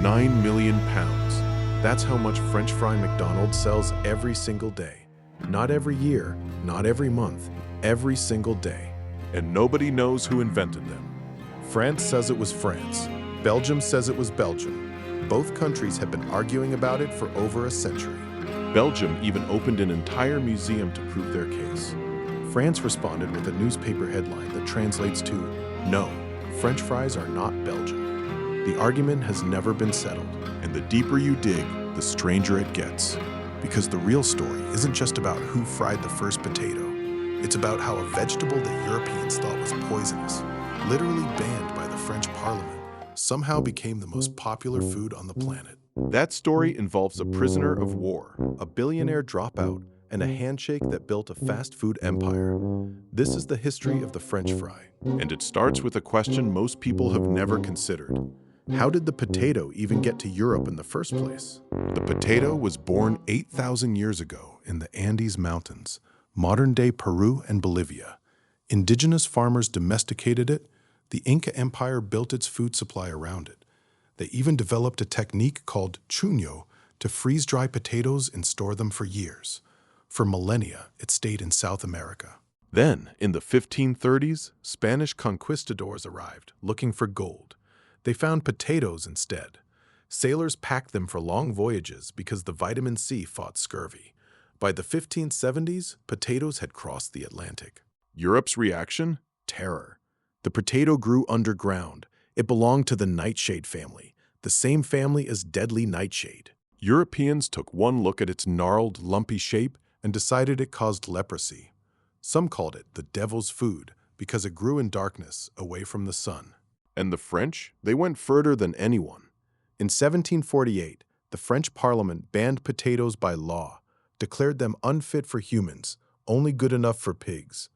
9 million pounds. That's how much French fry McDonald sells every single day. Not every year, not every month, every single day. And nobody knows who invented them. France says it was France. Belgium says it was Belgium. Both countries have been arguing about it for over a century. Belgium even opened an entire museum to prove their case. France responded with a newspaper headline that translates to, "No, French fries are not Belgian." The argument has never been settled, and the deeper you dig, the stranger it gets. Because the real story isn't just about who fried the first potato. It's about how a vegetable that Europeans thought was poisonous, literally banned by the French Parliament, somehow became the most popular food on the planet. That story involves a prisoner of war, a billionaire dropout, and a handshake that built a fast food empire. This is the history of the French fry. And it starts with a question most people have never considered. How did the potato even get to Europe in the first place? The potato was born 8,000 years ago in the Andes Mountains, modern-day Peru and Bolivia. Indigenous farmers domesticated it. The Inca Empire built its food supply around it. They even developed a technique called chuño to freeze dry potatoes and store them for years. For millennia, it stayed in South America. Then, in the 1530s, Spanish conquistadors arrived, looking for gold. They found potatoes instead. Sailors packed them for long voyages because the vitamin C fought scurvy. By the 1570s, potatoes had crossed the Atlantic. Europe's reaction? Terror. The potato grew underground. It belonged to the nightshade family, the same family as deadly nightshade. Europeans took one look at its gnarled, lumpy shape and decided it caused leprosy. Some called it the devil's food because it grew in darkness, away from the sun. And the French? They went further than anyone. In 1748, the French Parliament banned potatoes by law, declared them unfit for humans, only good enough for pigs.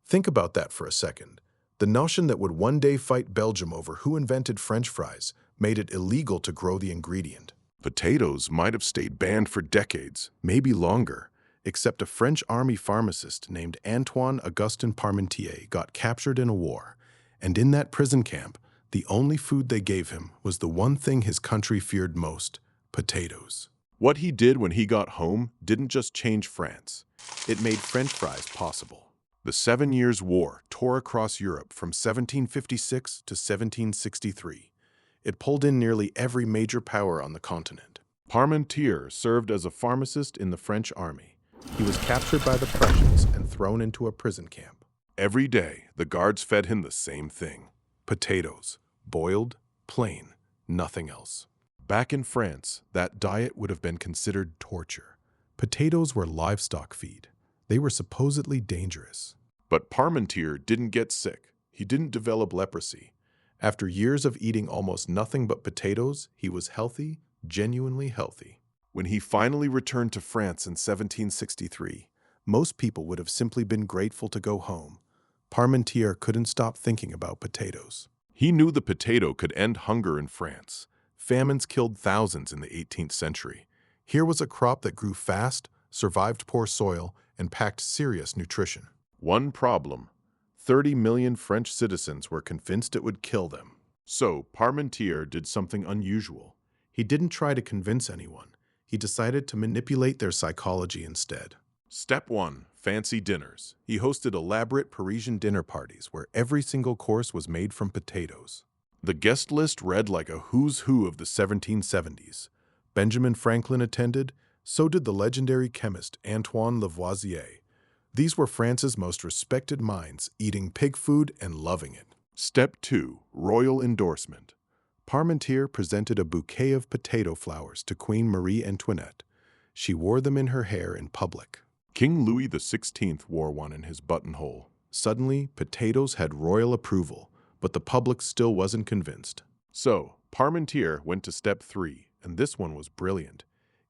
Think about that for a second. The notion that would one day fight Belgium over who invented French fries made it illegal to grow the ingredient. Potatoes might have stayed banned for decades, maybe longer, except a French army pharmacist named Antoine-Augustin Parmentier got captured in a war. And in that prison camp, the only food they gave him was the one thing his country feared most: potatoes. What he did when he got home didn't just change France. It made French fries possible. The 7 Years' War tore across Europe from 1756 to 1763. It pulled in nearly every major power on the continent. Parmentier served as a pharmacist in the French army. He was captured by the Prussians and thrown into a prison camp. Every day, the guards fed him the same thing: potatoes, boiled, plain, nothing else. Back in France, that diet would have been considered torture. Potatoes were livestock feed. They were supposedly dangerous. But Parmentier didn't get sick. He didn't develop leprosy. After years of eating almost nothing but potatoes, he was healthy, genuinely healthy. When he finally returned to France in 1763, most people would have simply been grateful to go home. Parmentier couldn't stop thinking about potatoes. He knew the potato could end hunger in France. Famines killed thousands in the 18th century. Here was a crop that grew fast, survived poor soil, and packed serious nutrition. One problem: 30 million French citizens were convinced it would kill them. So Parmentier did something unusual. He didn't try to convince anyone. He decided to manipulate their psychology instead. Step 1. Fancy dinners. He hosted elaborate Parisian dinner parties where every single course was made from potatoes. The guest list read like a who's who of the 1770s. Benjamin Franklin attended, so did the legendary chemist Antoine Lavoisier. These were France's most respected minds, eating pig food and loving it. Step 2. Royal endorsement. Parmentier presented a bouquet of potato flowers to Queen Marie Antoinette. She wore them in her hair in public. King Louis XVI wore one in his buttonhole. Suddenly, potatoes had royal approval, but the public still wasn't convinced. So, Parmentier went to step 3, and this one was brilliant.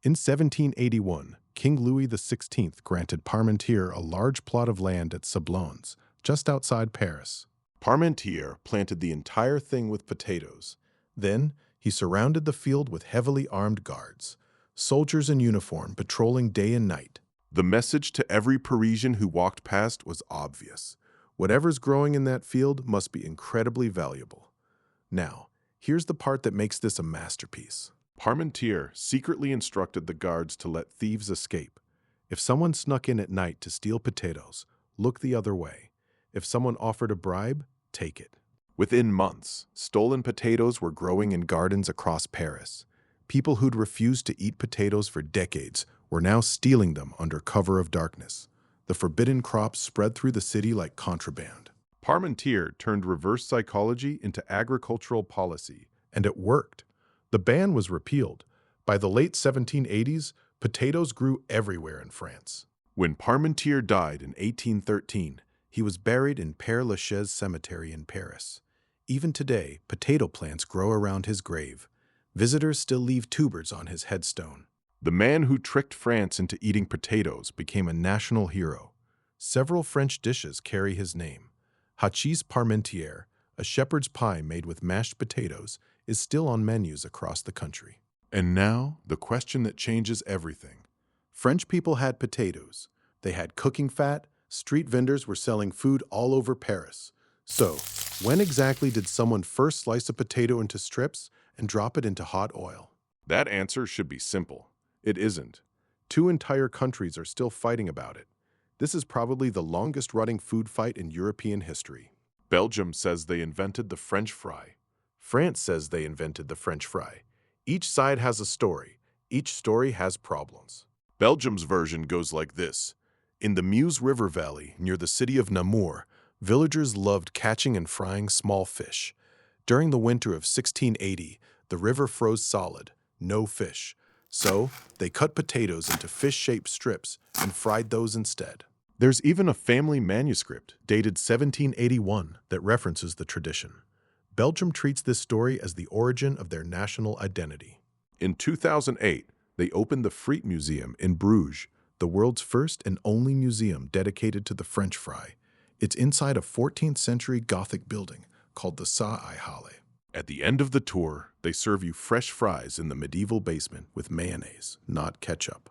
In 1781, King Louis XVI granted Parmentier a large plot of land at Sablons, just outside Paris. Parmentier planted the entire thing with potatoes. Then, he surrounded the field with heavily armed guards, soldiers in uniform patrolling day and night. The message to every Parisian who walked past was obvious. Whatever's growing in that field must be incredibly valuable. Now, Here's the part that makes this a masterpiece. Parmentier secretly instructed the guards to let thieves escape. If someone snuck in at night to steal potatoes, look the other way. If someone offered a bribe, take it. Within months, stolen potatoes were growing in gardens across Paris. People who'd refused to eat potatoes for decades were now stealing them under cover of darkness. The forbidden crops spread through the city like contraband. Parmentier turned reverse psychology into agricultural policy, and it worked. The ban was repealed. By the late 1780s, potatoes grew everywhere in France. When Parmentier died in 1813, he was buried in Père Lachaise Cemetery in Paris. Even today, potato plants grow around his grave. Visitors still leave tubers on his headstone. The man who tricked France into eating potatoes became a national hero. Several French dishes carry his name. Hachis Parmentier, a shepherd's pie made with mashed potatoes, is still on menus across the country. And now, the question that changes everything. French people had potatoes. They had cooking fat. Street vendors were selling food all over Paris. So, when exactly did someone first slice a potato into strips and drop it into hot oil? That answer should be simple. It isn't. Two entire countries are still fighting about it. This is probably the longest-running food fight in European history. Belgium says they invented the French fry. France says they invented the French fry. Each side has a story. Each story has problems. Belgium's version goes like this. In the Meuse River Valley, near the city of Namur, villagers loved catching and frying small fish. During the winter of 1680, the river froze solid, no fish. So, they cut potatoes into fish-shaped strips and fried those instead. There's even a family manuscript dated 1781 that references the tradition. Belgium treats this story as the origin of their national identity. In 2008, they opened the Friet Museum in Bruges, the world's first and only museum dedicated to the French fry. It's inside a 14th century Gothic building called the Saai-Halle. At the end of the tour, they serve you fresh fries in the medieval basement with mayonnaise, not ketchup.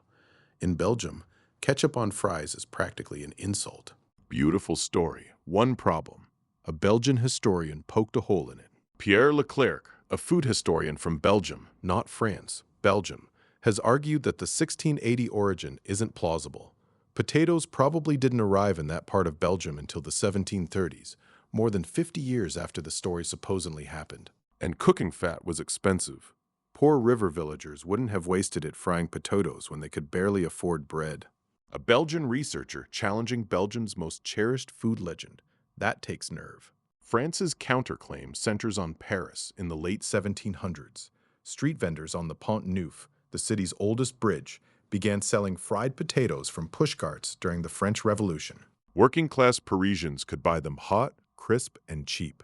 In Belgium, ketchup on fries is practically an insult. Beautiful story. One problem. A Belgian historian poked a hole in it. Pierre Leclerc, a food historian from Belgium, not France, Belgium, has argued that the 1680 origin isn't plausible. Potatoes probably didn't arrive in that part of Belgium until the 1730s, more than 50 years after the story supposedly happened. And cooking fat was expensive. Poor river villagers wouldn't have wasted it frying potatoes when they could barely afford bread. A Belgian researcher challenging Belgium's most cherished food legend. That takes nerve. France's counterclaim centers on Paris in the late 1700s. Street vendors on the Pont Neuf, the city's oldest bridge, began selling fried potatoes from pushcarts during the French Revolution. Working-class Parisians could buy them hot, crisp, and cheap.